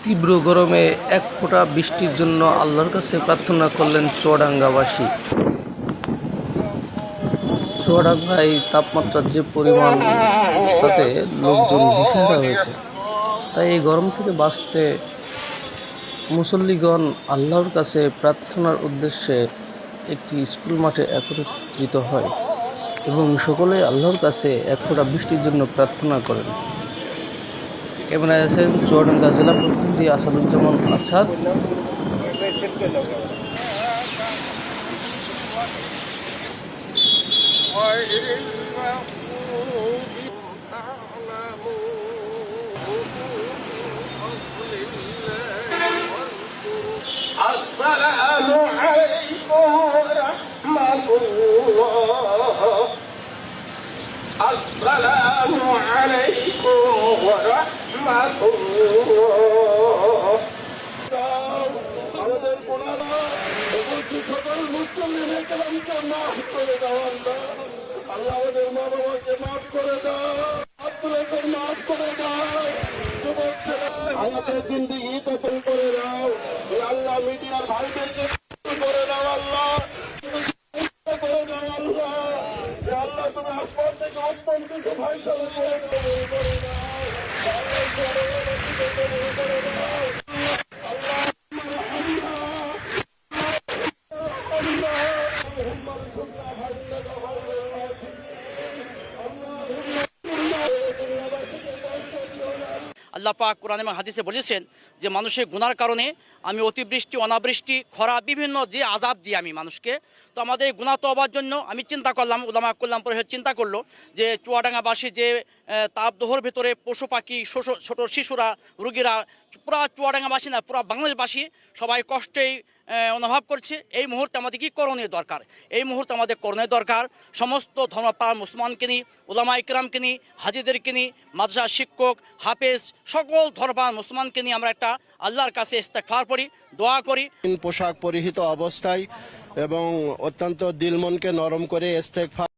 তীব্র গরমে এক ফোঁটা বৃষ্টির জন্য আল্লাহর কাছে প্রার্থনা করলেন চুয়াডাঙ্গাবাসী। চুয়াডাঙ্গায় তাপমাত্রার যে পরিমাণ, তাতে লোকজন দিশেহারা হয়েছে। তাই এই গরম থেকে বাঁচতে মুসল্লিগণ আল্লাহর কাছে প্রার্থনার উদ্দেশ্যে একটি স্কুল মাঠে একত্রিত হয় এবং সকলে আল্লাহর কাছে এক ফোঁটা বৃষ্টির জন্য প্রার্থনা করেন। ক্যামেরায় আছেন চুয়াডাঙ্গা জেলা প্রতিনিধি আসাদুজ্জামান আসাদ। আসসালামু আলাইকুম রাহমাতুল্লাহ। আসসালামু আলাইকুম রাহমাতুল্লাহ। আমাদের কোনারা উপস্থিত সকল মুসলিমের কালামকে মাফ করে দাও আল্লাহ। আল্লাহ আমাদের মা বাবাকে মাফ করে দাও, আব্দুলকে মাফ করে দাও, যুবক ছেলে আমাদের জিন্দেগি কবুল করে দাও আল্লাহ। মিডিয়ার ভাইদেরকে করে দাও আল্লাহ, করে দাও আল্লাহ। আল্লাহ তুমি আসমান থেকে উত্তম কিছু ফয়সালা করে দাও। আল্লাহ পাক কোরআন এবং হাদিসে বলেছেন যে মানুষের গুনার কারণে আমি অতিবৃষ্টি, অনাবৃষ্টি, খরা, বিভিন্ন যে আযাব দিই আমি মানুষকে। তো আমাদের গুনাহ তওবার জন্য আমি চিন্তা করলাম, উলামা কল্যাণ পরিষদ চিন্তা করলো যে চুয়াডাঙ্গাবাসী যে তাপদহর ভেতরে পশু পাখি, ছোট শিশুরা, রোগীরা, পুরা চুয়াডাঙ্গাবাসী না পুরা বাংলাদেশবাসী সবাই কষ্টেই অনুভব করছে। এই মুহূর্তে আমাদের কি করণীয় দরকার? এই মুহূর্তে আমাদের করণীয় দরকার সমস্ত ধর্মপ্রাণ মুসলমানকে নিয়ে, উলামা ইকরামকে নিয়ে, হাজীদেরকে নিয়ে, মাদ্রাসা শিক্ষক, হাফেজ, সকল ধর্মপ্রাণ মুসলমানকে নিয়ে আমরা একটা আল্লাহর কাছে ইস্তেগফার করি, দোয়া করি। পোশাক পরিহিত অবস্থায় এবং অত্যন্ত দিল মনকে নরম করে ইস্তেগফার